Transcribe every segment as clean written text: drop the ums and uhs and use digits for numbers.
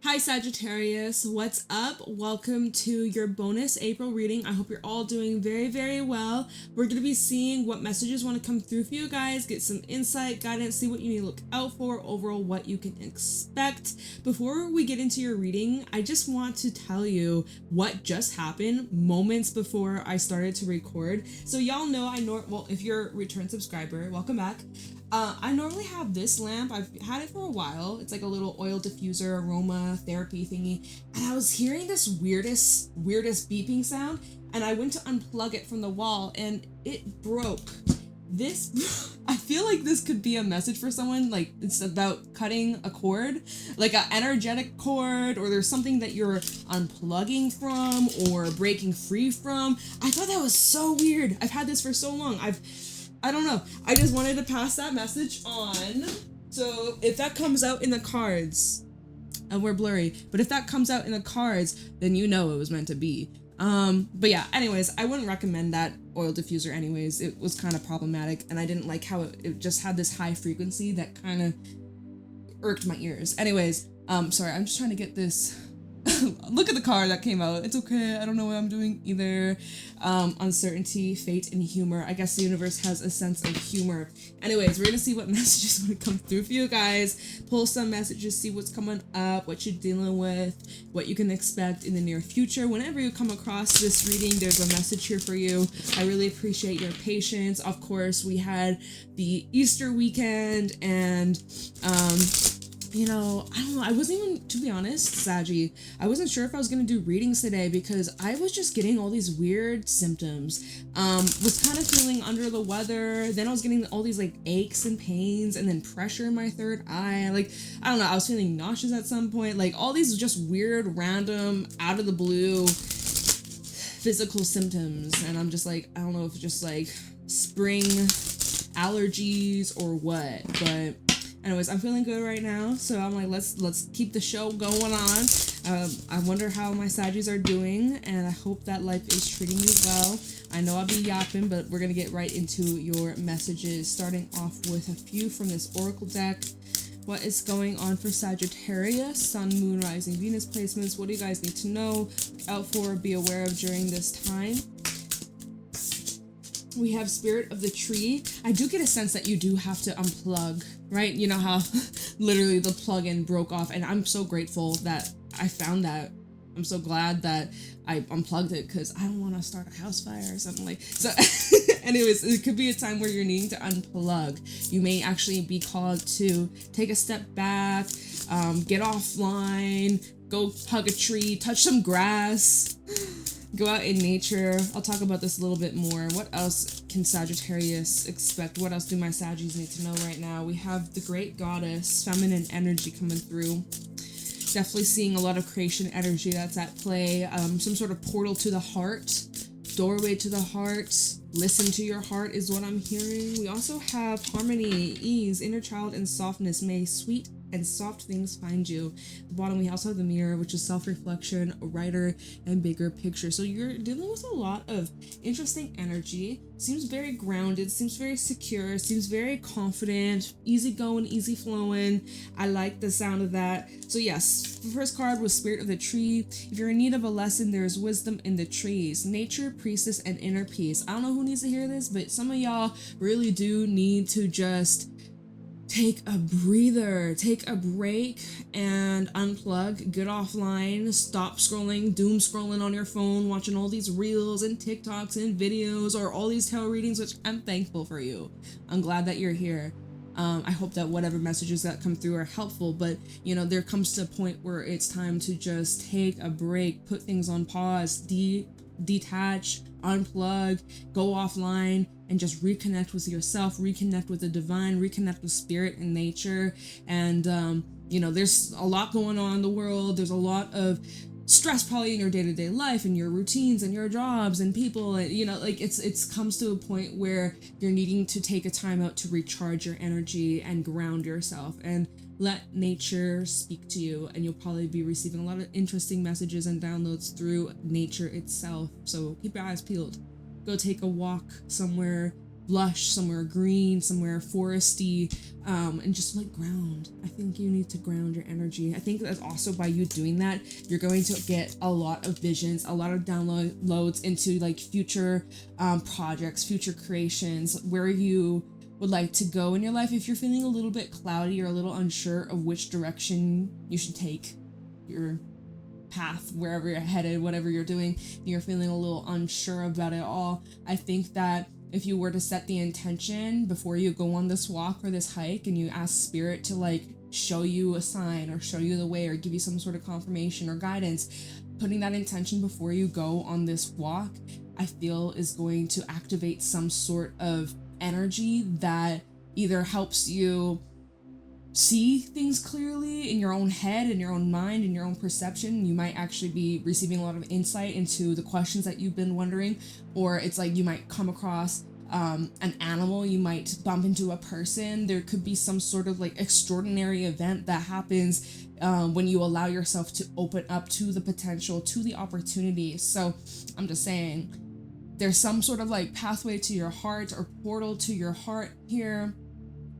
Hi Sagittarius, what's up? Welcome to your bonus April reading. I hope you're all doing very, very well. We're going to be seeing what messages want to come through for you guys, get some insight, guidance, see what you need to look out for, overall what you can expect. Before we get into your reading, I just want to tell you what just happened moments before I started to record. So y'all know well, if you're a return subscriber, welcome back. I normally have this lamp. I've had it for a while. It's like a little oil diffuser aroma therapy thingy. And I was hearing this weirdest beeping sound. And I went to unplug it from the wall and it broke. I feel like this could be a message for someone. Like it's about cutting a cord, like an energetic cord, or there's something that you're unplugging from or breaking free from. I thought that was so weird. I've had this for so long. I don't know. I just wanted to pass that message on. So if that comes out in the cards, and we're blurry, but if that comes out in the cards, then you know it was meant to be. But yeah, anyways, I wouldn't recommend that oil diffuser anyways. It was kind of problematic, and I didn't like how it just had this high frequency that kind of irked my ears. Anyways, sorry, I'm just trying to get this. Look at the card that came out. It's okay. I don't know what I'm doing either. Uncertainty, fate, and humor. I guess the universe has a sense of humor. Anyways, we're gonna see what messages want to come through for you guys. Pull some messages, see what's coming up, what you're dealing with, what you can expect in the near future. Whenever you come across this reading, there's a message here for you. I really appreciate your patience. Of course, we had the Easter weekend and you know, I don't know, I wasn't even, to be honest, Saggy, I wasn't sure if I was gonna do readings today because I was just getting all these weird symptoms. Was kind of feeling under the weather, then I was getting all these like aches and pains and then pressure in my third eye. Like, I don't know, I was feeling nauseous at some point, like all these just weird, random, out of the blue physical symptoms. And I'm just like, I don't know if it's just like spring allergies or what, but anyways, I'm feeling good right now, so I'm like, let's keep the show going on. I wonder how my Saggies are doing, and I hope that life is treating you well. I know I'll be yapping, but we're gonna get right into your messages, starting off with a few from this Oracle deck. What is going on for Sagittarius? Sun, Moon, Rising, Venus placements. What do you guys need to know, look out for, be aware of during this time? We have Spirit of the Tree. I do get a sense that you do have to unplug, right? You know how literally the plug-in broke off, and I'm so grateful that I found that. I'm so glad that I unplugged it because I don't want to start a house fire or something like so. Anyways, it could be a time where you're needing to unplug. You may actually be called to take a step back, get offline, go hug a tree, touch some grass. Go out in nature. I'll talk about this a little bit more. What else can Sagittarius expect? What else do my Saggies need to know right now? We have the Great Goddess, feminine energy coming through. Definitely seeing a lot of creation energy that's at play. Some sort of portal to the heart, doorway to the heart. Listen to your heart is what I'm hearing. We also have harmony, ease, inner child, and softness. May sweet and soft things find you. At the bottom, we also have the mirror, which is self-reflection, a writer, and bigger picture. So you're dealing with a lot of interesting energy. Seems very grounded, seems very secure, seems very confident, easy going, easy flowing. I like the sound of that. So yes, the first card was Spirit of the Tree. If you're in need of a lesson, there's wisdom in the trees. Nature, priestess, and inner peace. I don't know who needs to hear this, but some of y'all really do need to just take a breather, take a break, and unplug, get offline, stop scrolling, doom scrolling on your phone, watching all these reels and TikToks and videos or all these tarot readings, which I'm thankful for you. I'm glad that you're here. I hope that whatever messages that come through are helpful, but you know, there comes to a point where it's time to just take a break, put things on pause, detach, unplug, go offline, and just reconnect with yourself, reconnect with the divine, reconnect with spirit and nature. And you know, there's a lot going on in the world. There's a lot of stress probably in your day-to-day life and your routines and your jobs and people, and you know, like it's comes to a point where you're needing to take a time out to recharge your energy and ground yourself and let nature speak to you, and you'll probably be receiving a lot of interesting messages and downloads through nature itself. So keep your eyes peeled. Go take a walk somewhere lush, somewhere green, somewhere foresty, and just like ground. I think you need to ground your energy. I think that's also by you doing that, you're going to get a lot of visions, a lot of downloads into like future projects, future creations, where you would like to go in your life. If you're feeling a little bit cloudy or a little unsure of which direction you should take your path, wherever you're headed, whatever you're doing, you're feeling a little unsure about it all, I think that if you were to set the intention before you go on this walk or this hike, and you ask spirit to like show you a sign or show you the way or give you some sort of confirmation or guidance, putting that intention before you go on this walk, I feel is going to activate some sort of energy that either helps you see things clearly in your own head, in your own mind, in your own perception. You might actually be receiving a lot of insight into the questions that you've been wondering, or it's like you might come across an animal, you might bump into a person. There could be some sort of like extraordinary event that happens when you allow yourself to open up to the potential, to the opportunity. So I'm just saying, there's some sort of like pathway to your heart or portal to your heart here.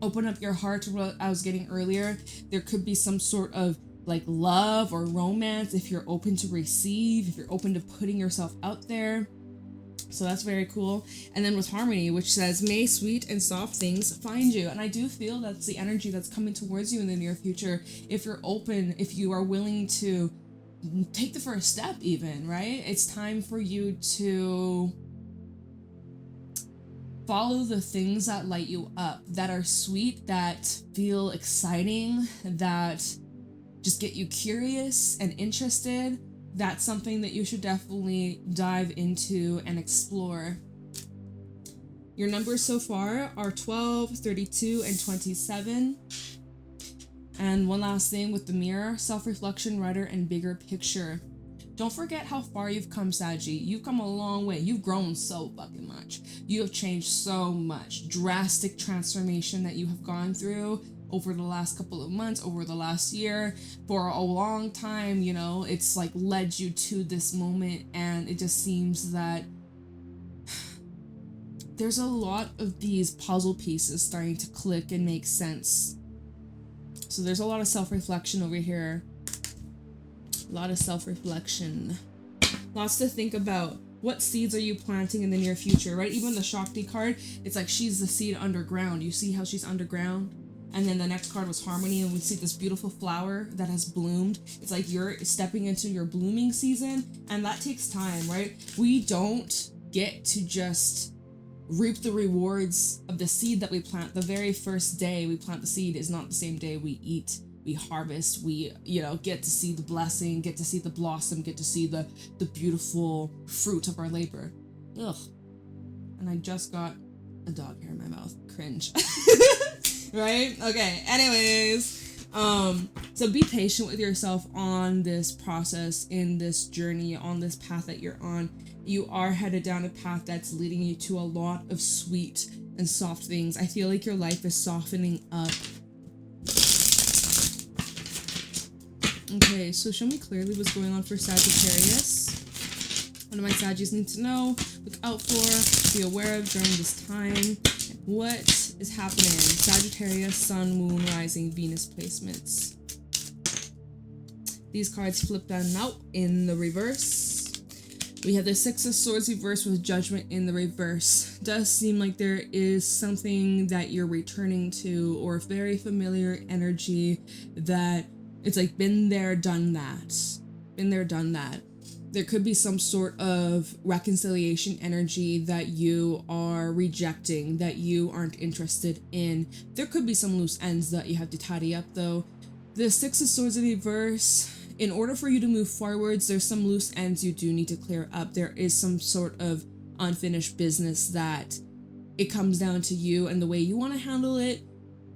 Open up your heart to what I was getting earlier. There could be some sort of like love or romance if you're open to receive, if you're open to putting yourself out there. So that's very cool. And then with harmony, which says, may sweet and soft things find you. And I do feel that's the energy that's coming towards you in the near future. If you're open, if you are willing to take the first step even, right? It's time for you to follow the things that light you up, that are sweet, that feel exciting, that just get you curious and interested. That's something that you should definitely dive into and explore. Your numbers so far are 12, 32, and 27. And one last thing with the mirror, self-reflection, writer, and bigger picture. Don't forget how far you've come, Saggy. You've come a long way. You've grown so fucking much. You have changed so much. Drastic transformation that you have gone through over the last couple of months, over the last year. For a long time, you know, it's like led you to this moment, and it just seems that there's a lot of these puzzle pieces starting to click and make sense. So there's a lot of self-reflection over here. A lot of self-reflection. Lots to think about. What seeds are you planting in the near future, right? Even the Shakti card, it's like she's the seed underground. You see how she's underground? And then the next card was harmony, and we see this beautiful flower that has bloomed. It's like you're stepping into your blooming season, and that takes time, right? We don't get to just reap the rewards of the seed that we plant. The very first day we plant the seed is not the same day we eat. We harvest, we, you know, get to see the blessing, get to see the blossom, get to see the beautiful fruit of our labor. Ugh. And I just got a dog hair in my mouth. Cringe. Right? Okay, anyways. So be patient with yourself on this process, in this journey, on this path that you're on. You are headed down a path that's leading you to a lot of sweet and soft things. I feel like your life is softening up. Okay, so show me clearly what's going on for Sagittarius. What do my Saggies need to know, look out for, be aware of during this time? What is happening? Sagittarius, Sun, Moon, Rising, Venus placements. These cards flip down out in the reverse. We have the Six of Swords reversed with Judgment in the reverse. Does seem like there is something that you're returning to, or very familiar energy that it's like been there, done that. Been there, done that. There could be some sort of reconciliation energy that you are rejecting, that you aren't interested in. There could be some loose ends that you have to tidy up though. The Six of Swords in reverse, in order for you to move forwards, there's some loose ends you do need to clear up. There is some sort of unfinished business that it comes down to you and the way you want to handle it.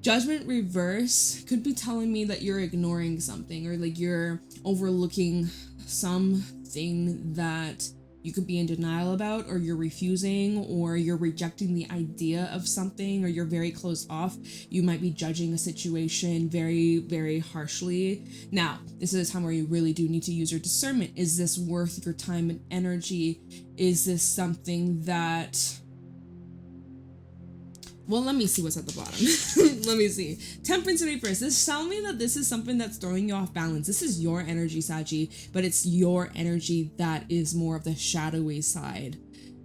Judgment reverse could be telling me that you're ignoring something, or like you're overlooking something that you could be in denial about, or you're refusing, or you're rejecting the idea of something, or you're very closed off. You might be judging a situation very, very harshly. Now, this is a time where you really do need to use your discernment. Is this worth your time and energy? Is this something that Well, let me see what's at the bottom. Let me see. Temperance and reverse. This tells me that this is something that's throwing you off balance. This is your energy, Saggy, but it's your energy that is more of the shadowy side.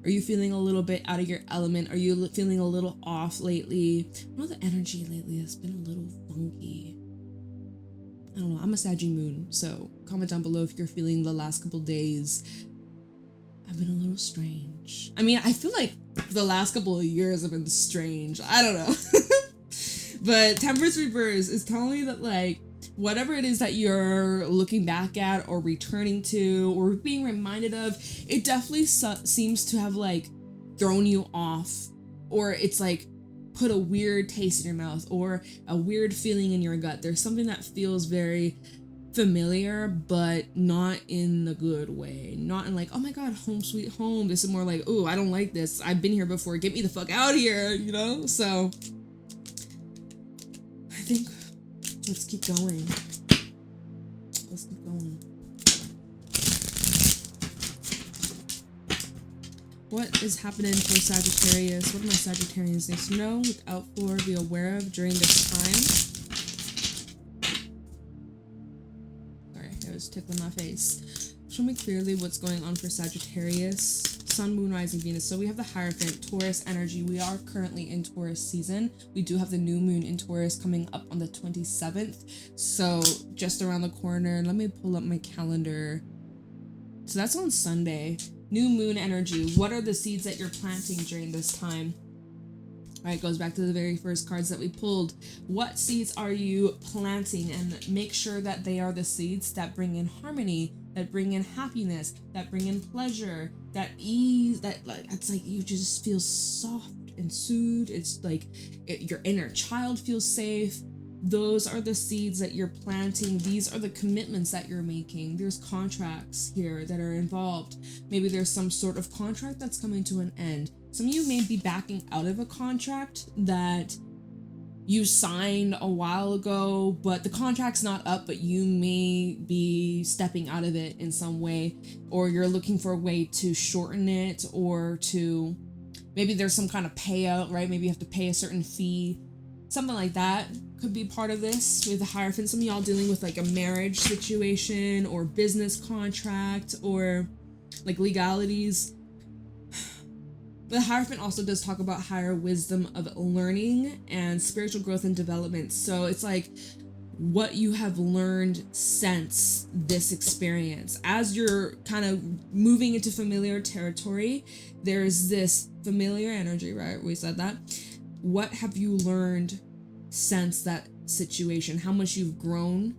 Are you feeling a little bit out of your element? Are you feeling a little off lately? I know the energy lately has been a little funky. I don't know. I'm a Saggy moon, so comment down below if you're feeling the last couple days have been a little strange. I mean, I feel like the last couple of years have been strange. I don't know. But Temperance Reverse is telling me that, like, whatever it is that you're looking back at or returning to or being reminded of, it definitely seems to have, like, thrown you off, or it's like put a weird taste in your mouth or a weird feeling in your gut. There's something that feels very familiar, but not in the good way. Not in like, oh my god, home sweet home. This is more like, oh, I don't like this. I've been here before. Get me the fuck out of here, you know? So I think let's keep going. Let's keep going. What is happening for Sagittarius? What do my Sagittarians need to know, look out for, be aware of during this time? Tickling my face. Show me clearly what's going on for Sagittarius. Sun, Moon, Rising, Venus. So we have the Hierophant, Taurus energy. We are currently in Taurus season. We do have the new moon in Taurus coming up on the 27th. So just around the corner. Let me pull up my calendar. So that's on Sunday. New moon energy. What are the seeds that you're planting during this time? All right, goes back to the very first cards that we pulled. What seeds are you planting? And make sure that they are the seeds that bring in harmony, that bring in happiness, that bring in pleasure, that ease, that like it's like you just feel soft and soothed. It's like your inner child feels safe. Those are the seeds that you're planting. These are the commitments that you're making. There's contracts here that are involved. Maybe there's some sort of contract that's coming to an end. Some of you may be backing out of a contract that you signed a while ago, but the contract's not up, but you may be stepping out of it in some way, or you're looking for a way to shorten it, or to maybe there's some kind of payout, right? Maybe you have to pay a certain fee. Something like that could be part of this with the Hierophant. Some of y'all dealing with like a marriage situation or business contract or like legalities. But the Hierophant also does talk about higher wisdom of learning and spiritual growth and development. So it's like what you have learned since this experience. As you're kind of moving into familiar territory, there's this familiar energy, right? We said that. What have you learned since that situation? How much you've grown?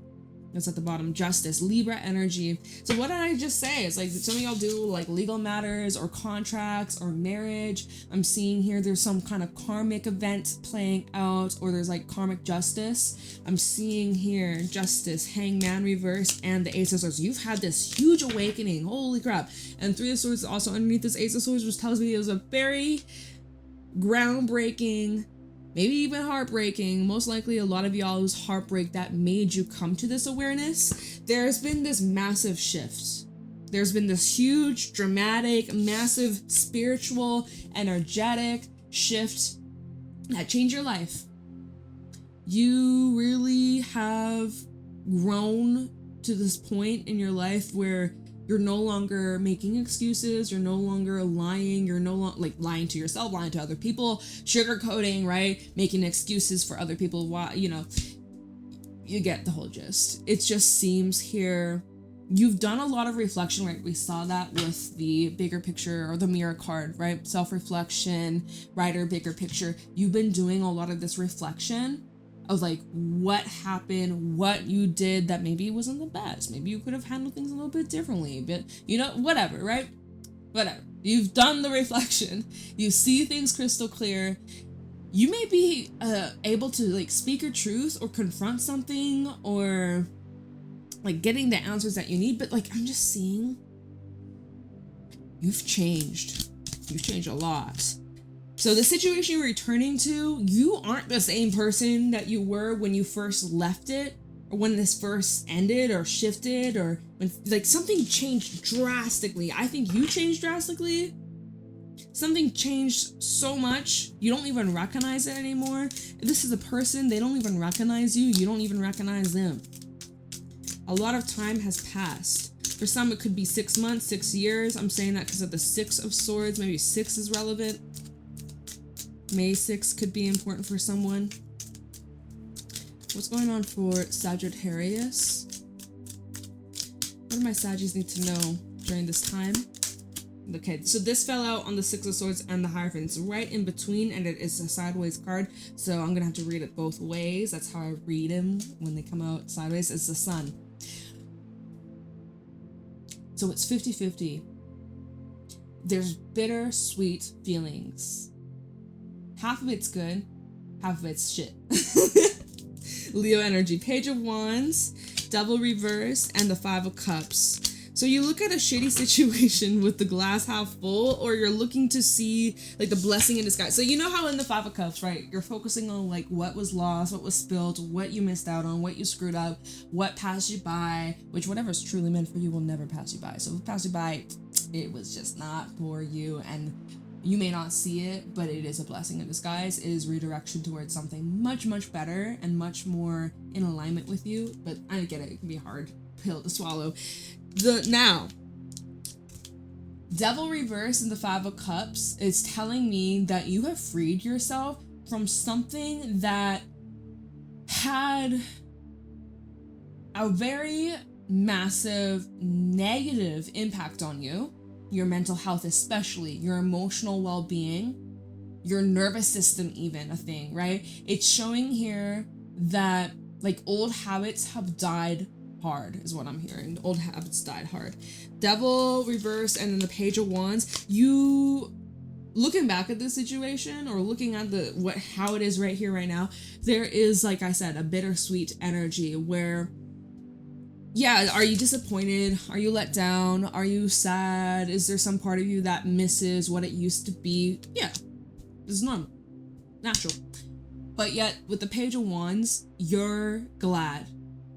That's at the bottom. Justice, Libra energy. So what did I just say? It's like some of y'all do like legal matters or contracts or marriage. I'm seeing here there's some kind of karmic event playing out, or there's like karmic justice. I'm seeing here justice, Hangman reverse, and the Ace of Swords. You've had this huge awakening. Holy crap. And Three of Swords also underneath this Ace of Swords, which tells me it was a very groundbreaking, maybe even heartbreaking, most likely a lot of y'all's heartbreak that made you come to this awareness. There's been this massive shift. There's been this huge, dramatic, massive, spiritual, energetic shift that changed your life. You really have grown to this point in your life where you're no longer making excuses. You're no longer lying. You're no longer like lying to yourself, lying to other people, sugarcoating, right? Making excuses for other people. Why, you know, you get the whole gist. It just seems here you've done a lot of reflection, right? We saw that with the bigger picture or the mirror card, right? Self-reflection, writer, bigger picture. You've been doing a lot of this reflection of like what happened, what you did that maybe wasn't the best. Maybe you could have handled things a little bit differently, but you know, whatever, right? Whatever. You've done the reflection. You see things crystal clear. You may be able to like speak your truth or confront something or like getting the answers that you need, but like I'm just seeing you've changed. You've changed a lot. So the situation you're returning to, you aren't the same person that you were when you first left it, or when this first ended or shifted, or when like something changed drastically. I think you changed drastically. Something changed so much, you don't even recognize it anymore. This is a person, they don't even recognize you, you don't even recognize them. A lot of time has passed. For some, it could be 6 months, 6 years. I'm saying that because of the 6 of Swords. Maybe 6 is relevant. May 6 could be important for someone. What's going on for Sagittarius? What do my Saggies need to know during this time? Okay, so this fell out on the 6 of Swords and the Hierophant. It's right in between, and it is a sideways card, so I'm gonna have to read it both ways. That's how I read them when they come out sideways. It's the Sun. So it's 50-50. There's bittersweet feelings. Half of it's good, half of it's shit. Leo energy. Page of Wands, Devil reverse, and the 5 of Cups. So you look at a shitty situation with the glass half full, or you're looking to see like the blessing in disguise. So you know how in the 5 of Cups, right? You're focusing on like what was lost, what was spilled, what you missed out on, what you screwed up, what passed you by, which whatever's truly meant for you will never pass you by. So if it passed you by, it was just not for you, and you may not see it, but it is a blessing in disguise. It is redirection towards something much, much better and much more in alignment with you. But I get it, it can be a hard pill to swallow. Now, Devil reverse in the 5 of Cups is telling me that you have freed yourself from something that had a very massive negative impact on you, your mental health especially, your emotional well-being, your nervous system even a thing, right? It's showing here that like old habits have died hard is what I'm hearing. Old habits died hard. Devil reverse and then the Page of Wands. You looking back at this situation or looking at how it is right here right now, there is, like I said, a bittersweet energy where, yeah, are you disappointed? Are you let down? Are you sad? Is there some part of you that misses what it used to be? Yeah, it's normal, natural. But yet with the Page of Wands, you're glad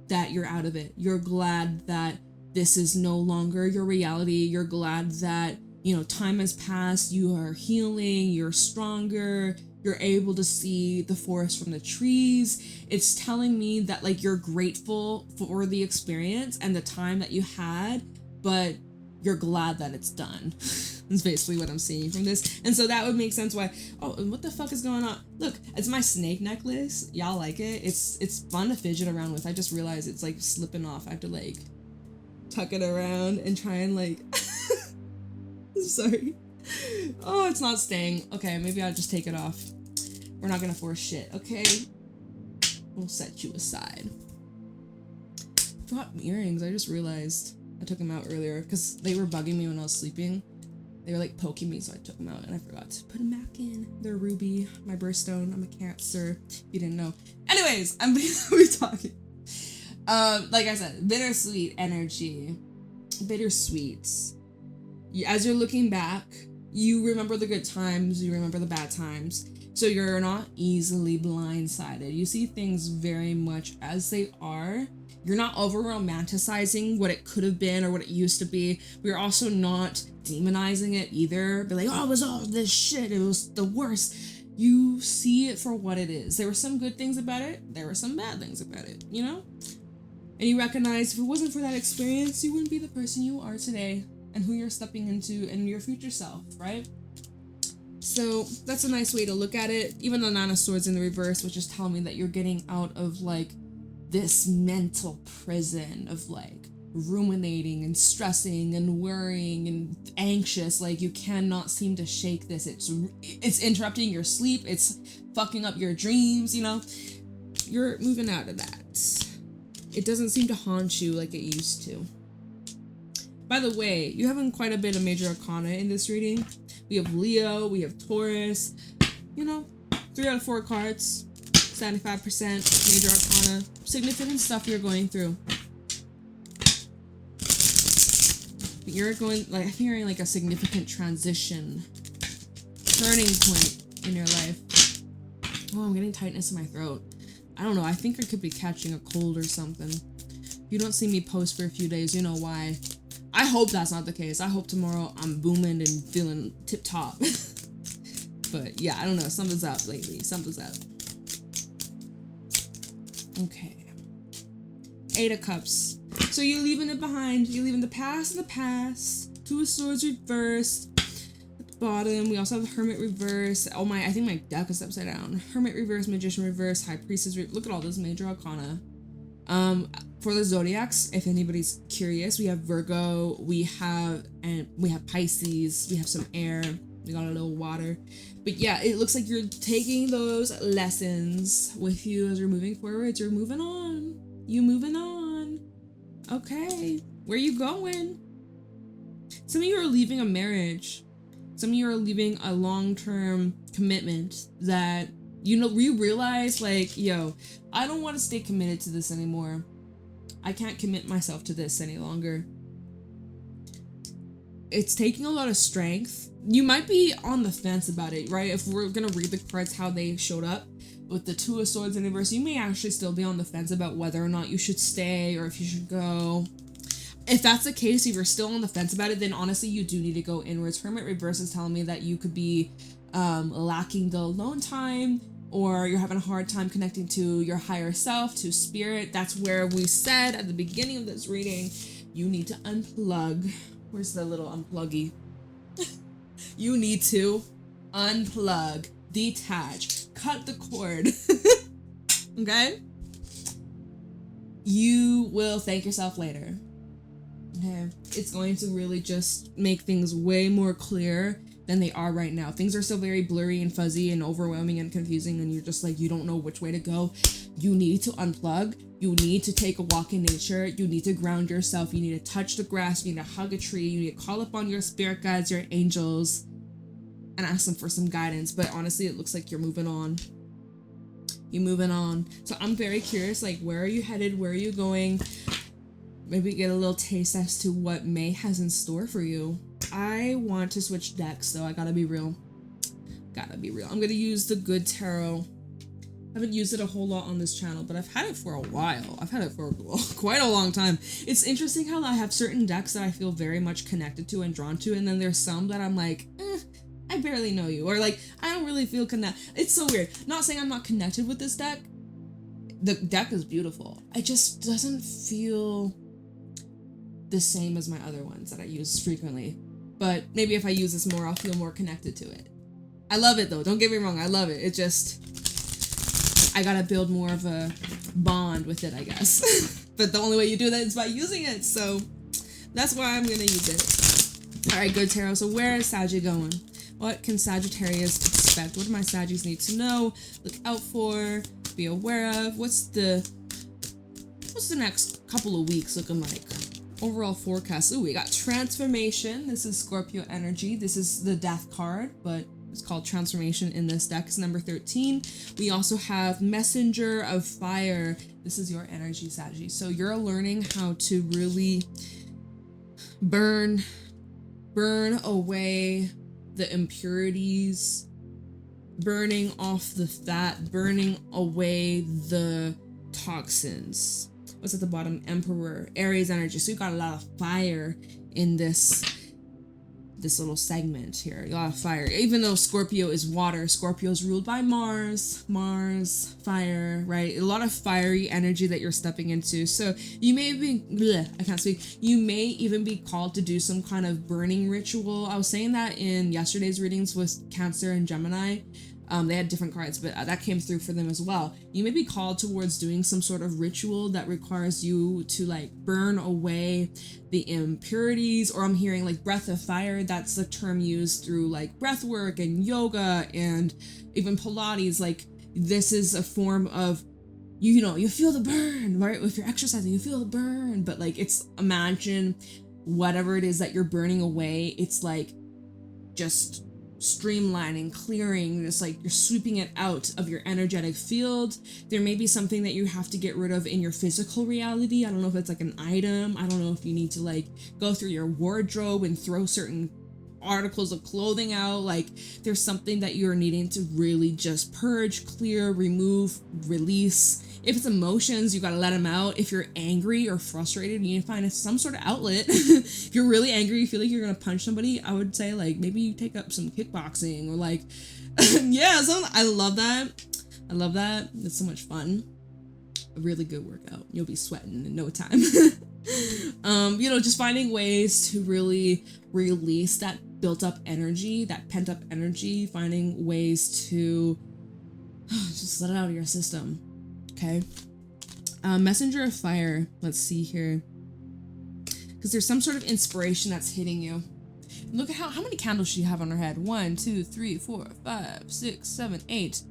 that you're out of it. You're glad that this is no longer your reality. You're glad that, you know, time has passed. You are healing. You're stronger. You're able to see the forest from the trees. It's telling me that like you're grateful for the experience and the time that you had, but you're glad that it's done. That's basically what I'm seeing from this. And so that would make sense why, oh, what the fuck is going on? Look, it's my snake necklace. Y'all like it? It's fun to fidget around with. I just realized it's like slipping off. I have to like tuck it around and try and like, sorry. Oh, it's not staying. Okay, maybe I'll just take it off. We're not gonna force shit, okay? We'll set you aside. Forgot earrings, I just realized. I took them out earlier because they were bugging me when I was sleeping. They were like poking me, so I took them out and I forgot to put them back in. They're ruby, my birthstone. I'm a Cancer, if you didn't know. Anyways, I'm talking. Like I said, bittersweet energy. Bittersweet. As you're looking back, you remember the good times, you remember the bad times. So you're not easily blindsided. You see things very much as they are. You're not over romanticizing what it could have been or what it used to be. We're also not demonizing it either. Be like, oh, it was all this shit. It was the worst. You see it for what it is. There were some good things about it. There were some bad things about it, you know? And you recognize if it wasn't for that experience, you wouldn't be the person you are today and who you're stepping into and your future self, right? So that's a nice way to look at it. Even the 9 of Swords in the reverse, which is telling me that you're getting out of like this mental prison of like ruminating and stressing and worrying and anxious. Like you cannot seem to shake this. It's interrupting your sleep. It's fucking up your dreams, you know? You're moving out of that. It doesn't seem to haunt you like it used to. By the way, you're having quite a bit of major arcana in this reading. We have Leo, we have Taurus, you know, 3 out of 4 cards, 75% major arcana, significant stuff you're going through. You're going, like, I'm hearing like a significant transition, turning point in your life. Oh, I'm getting tightness in my throat. I don't know, I think I could be catching a cold or something. If you don't see me post for a few days, you know why. I I hope that's not the case. I hope tomorrow I'm booming and feeling tip top. But yeah, I don't know. Something's up lately. Something's up. Okay. 8 of Cups. So you're leaving it behind. You're leaving the past in the past. 2 of Swords reversed. At the bottom, we also have the Hermit reverse. Oh my, I think my deck is upside down. Hermit reverse, Magician reverse, High Priestess look at all this major arcana. For the zodiacs, if anybody's curious, we have Virgo, we have Pisces, we have some air, we got a little water. But yeah, it looks like you're taking those lessons with you as you're moving forward. You're moving on. You moving on. Okay. Where you going? Some of you are leaving a marriage. Some of you are leaving a long-term commitment that, you know, you realize like, yo, I don't want to stay committed to this anymore. I can't commit myself to this any longer. It's taking a lot of strength. You might be on the fence about it, right? If we're gonna read the cards how they showed up with the 2 of Swords in reverse, you may actually still be on the fence about whether or not you should stay or if you should go. If that's the case, if you're still on the fence about it, then honestly you do need to go inwards. Hermit reverse is telling me that you could be lacking the alone time, or you're having a hard time connecting to your higher self, to spirit. That's where we said at the beginning of this reading, you need to unplug. Where's the little unpluggy? You need to unplug, detach, cut the cord. Okay? You will thank yourself later. Okay? It's going to really just make things way more clear than they are right now. Things are still very blurry and fuzzy and overwhelming and confusing, and you're just like, you don't know which way to go. You need to unplug. You need to take a walk in nature. You need to ground yourself. You need to touch the grass. You need to hug a tree. You need to call upon your spirit guides, your angels, and ask them for some guidance. But honestly, it looks like you're moving on. You're moving on. So I'm very curious, like, where are you headed? Where are you going? Maybe get a little taste as to what May has in store for you. I want to switch decks, though. I gotta be real. Gotta be real. I'm gonna use the Good Tarot. I haven't used it a whole lot on this channel, but I've had it for a while. I've had it for quite a long time. It's interesting how I have certain decks that I feel very much connected to and drawn to, and then there's some that I'm like, I barely know you, or like, I don't really feel connected. It's so weird. Not saying I'm not connected with this deck. The deck is beautiful. It just doesn't feel the same as my other ones that I use frequently. But maybe if I use this more, I'll feel more connected to it. I love it though, don't get me wrong, I love it. It just, I gotta build more of a bond with it, I guess. But the only way you do that is by using it, so that's why I'm gonna use it. Alright, Good Tarot, so where is Saggy going? What can Sagittarius expect? What do my Saggies need to know, look out for, be aware of? What's the next couple of weeks looking like? Overall forecast. Ooh, we got Transformation. This is Scorpio energy. This is the Death card, but it's called Transformation in this deck. It's number 13. We also have Messenger of Fire. This is your energy, Saggy. So you're learning how to really burn away the impurities, burning off the fat, burning away the toxins. What's at the bottom? Emperor, Aries energy. So you got a lot of fire in this little segment here. A lot of fire. Even though Scorpio is water, Scorpio is ruled by Mars, fire, right? A lot of fiery energy that you're stepping into. So you may be, I can't speak. You may even be called to do some kind of burning ritual. I was saying that in yesterday's readings with Cancer and Gemini. They had different cards, but that came through for them as well. You may be called towards doing some sort of ritual that requires you to like burn away the impurities, or I'm hearing like breath of fire. That's the term used through like breath work and yoga and even Pilates. Like this is a form of, you know, you feel the burn, right? If you're exercising, you feel the burn, but like it's, imagine whatever it is that you're burning away. It's like just streamlining, clearing, just like you're sweeping it out of your energetic field. There may be something that you have to get rid of in your physical reality. I don't know if it's like an item. I don't know if you need to like go through your wardrobe and throw certain articles of clothing out. Like there's something that you're needing to really just purge, clear, remove, release. If it's emotions, you gotta let them out. If you're angry or frustrated, you need to find some sort of outlet. If you're really angry, you feel like you're gonna punch somebody, I would say like maybe you take up some kickboxing or like, yeah, I love that. I love that. It's so much fun. A really good workout. You'll be sweating in no time. You know, just finding ways to really release that built up energy, that pent up energy, finding ways to just let it out of your system. Okay. Messenger of fire. Let's see here. Because there's some sort of inspiration that's hitting you. Look at how many candles she have on her head. 1, 2, 3, 4, 5, 6, 7, 8.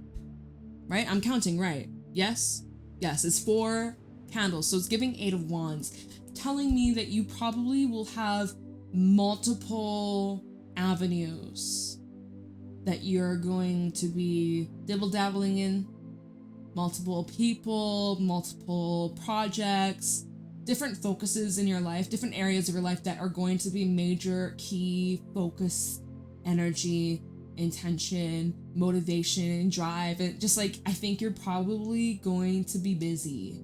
Right? I'm counting right. Yes? Yes, it's 4 candles. So it's giving 8 of wands. Telling me that you probably will have multiple avenues that you're going to be dibble-dabbling in. Multiple people, multiple projects, different focuses in your life, different areas of your life that are going to be major key focus, energy, intention, motivation, drive. And just like, I think you're probably going to be busy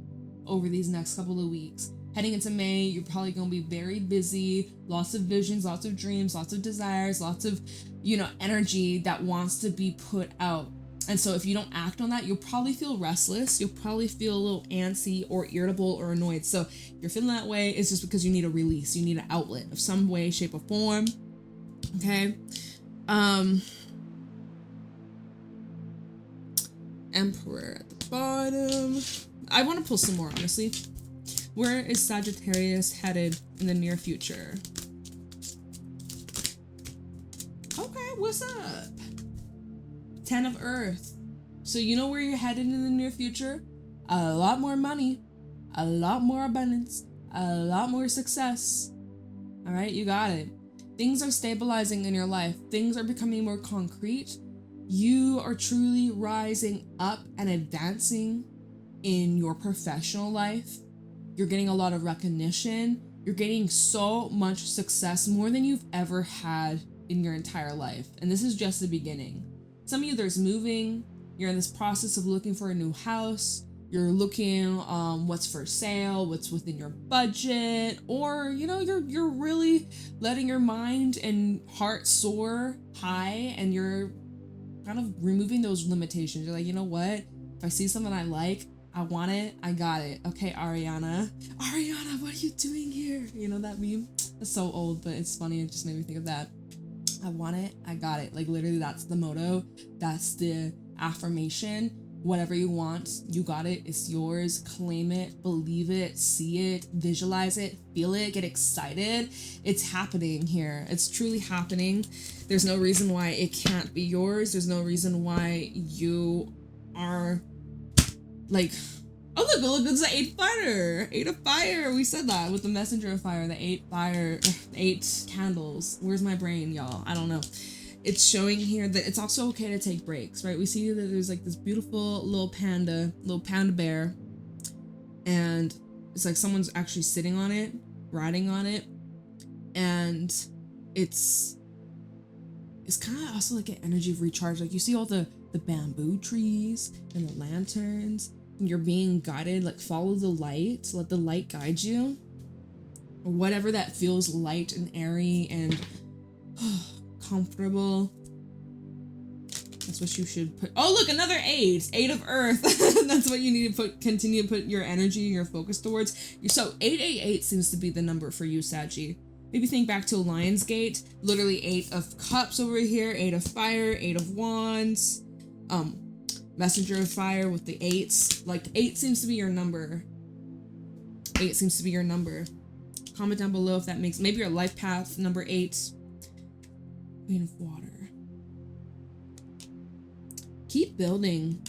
over these next couple of weeks. Heading into May, you're probably going to be very busy, lots of visions, lots of dreams, lots of desires, lots of, you know, energy that wants to be put out. And so if you don't act on that, you'll probably feel restless. You'll probably feel a little antsy or irritable or annoyed. So if you're feeling that way, it's just because you need a release. You need an outlet of some way, shape, or form. Okay. Emperor at the bottom. I want to pull some more, honestly. Where is Sagittarius headed in the near future? Okay, what's up? 10 of Earth. So you know where you're headed in the near future? A lot more money, a lot more abundance, a lot more success. All right, you got it. Things are stabilizing in your life. Things are becoming more concrete. You are truly rising up and advancing in your professional life. You're getting a lot of recognition. You're getting so much success, more than you've ever had in your entire life. And this is just the beginning. Some of you, there's moving. You're in this process of looking for a new house. You're looking what's for sale, what's within your budget, or you know, you're really letting your mind and heart soar high, and you're kind of removing those limitations. You're like, you know what? If I see something I like, I want it, I got it. Okay, Ariana, what are you doing here? You know that meme? It's so old, but it's funny. It just made me think of that. I want it, I got it. Like literally, that's the motto. That's the affirmation. Whatever you want, you got it. It's yours. Claim it, believe it, see it, visualize it, feel it, get excited. It's happening here. It's truly happening. There's no reason why it can't be yours. There's no reason why you are like, oh look, it's the 8 fire. 8 of fire. We said that with the messenger of fire, the 8 fire, 8 candles. Where's my brain, y'all? I don't know. It's showing here that it's also okay to take breaks, right? We see that there's like this beautiful little panda bear, and it's like someone's actually sitting on it, riding on it, and it's kind of also like an energy of recharge. Like you see all the bamboo trees and the lanterns, and you're being guided. Like follow the light, let the light guide you, or whatever that feels light and airy and comfortable. That's what you should put. Oh look, another 8 of Earth. That's what you need to continue to put your energy and your focus towards. So 888 seems to be the number for you, Saggy. Maybe think back to Lionsgate. Literally 8 of Cups over here, 8 of Fire, 8 of Wands, Messenger of Fire with the 8s. Like 8 seems to be your number. 8 seems to be your number. Comment down below if that makes, maybe your life path number 8. Queen of Water. Keep building.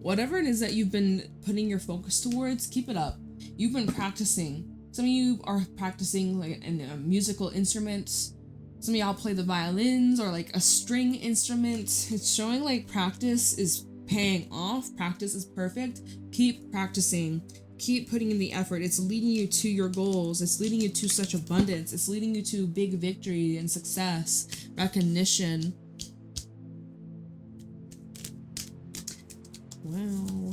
Whatever it is that you've been putting your focus towards, keep it up. You've been practicing. Some of you are practicing like in musical instruments. Some of y'all play the violins or like a string instrument. It's showing like practice is paying off. Practice is perfect. Keep practicing. keep putting in the effort. It's leading you to your goals. It's leading you to such abundance. It's leading you to big victory and success, recognition. Wow.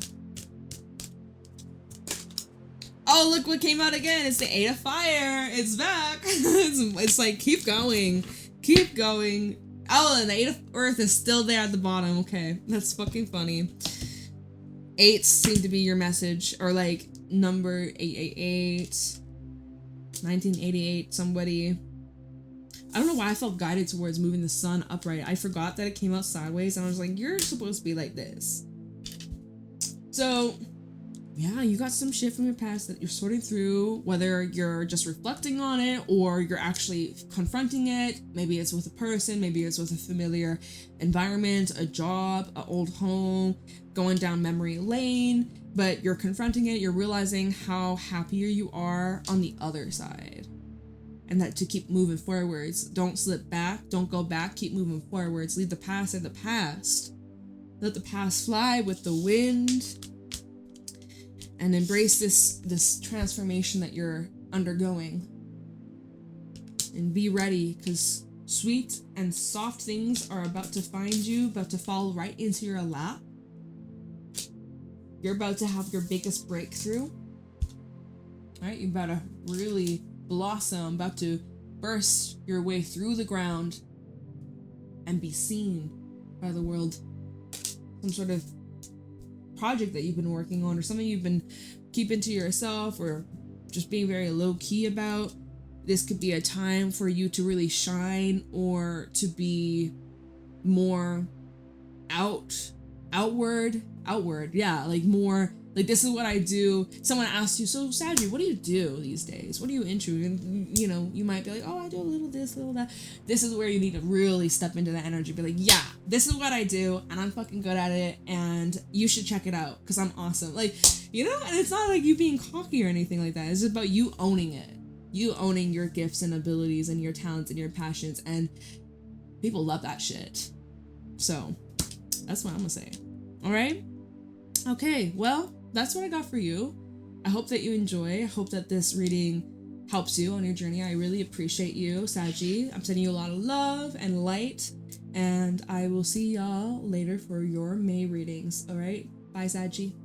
Oh, look what came out again. It's the 8 of Fire. It's back. It's like, keep going. Keep going. Oh, and the 8 of Earth is still there at the bottom. Okay, that's fucking funny. 8s seem to be your message, or like number 888, 1988, somebody. I don't know why I felt guided towards moving the sun upright. I forgot that it came out sideways, and I was like, you're supposed to be like this. So, yeah, you got some shit from your past that you're sorting through, whether you're just reflecting on it or you're actually confronting it. Maybe it's with a person, maybe it's with a familiar environment, a job, an old home, going down memory lane, but you're confronting it, you're realizing how happier you are on the other side. And that to keep moving forwards. Don't slip back, don't go back, keep moving forwards. Leave the past in the past. Let the past fly with the wind. And embrace this transformation that you're undergoing. And be ready, because sweet and soft things are about to find you, about to fall right into your lap. You're about to have your biggest breakthrough. Right? You're about to really blossom, about to burst your way through the ground and be seen by the world. Some sort of project that you've been working on, or something you've been keeping to yourself, or just being very low-key about. This could be a time for you to really shine, or to be more outward, yeah, like more like, this is what I do. Someone asks you, so Saggy, what do you do these days? What are you into? And you know, you might be like, oh, I do a little this, a little that. This is where you need to really step into that energy. Be like, yeah, this is what I do, and I'm fucking good at it, and you should check it out because I'm awesome. Like, you know, and it's not like you being cocky or anything like that. It's about you owning it. You owning your gifts and abilities and your talents and your passions, and people love that shit. So that's what I'm gonna say. All right. Okay. Well, that's what I got for you. I hope that you enjoy. I hope that this reading helps you on your journey. I really appreciate you, Saggy. I'm sending you a lot of love and light, and I will see y'all later for your May readings. All right. Bye, Saggy.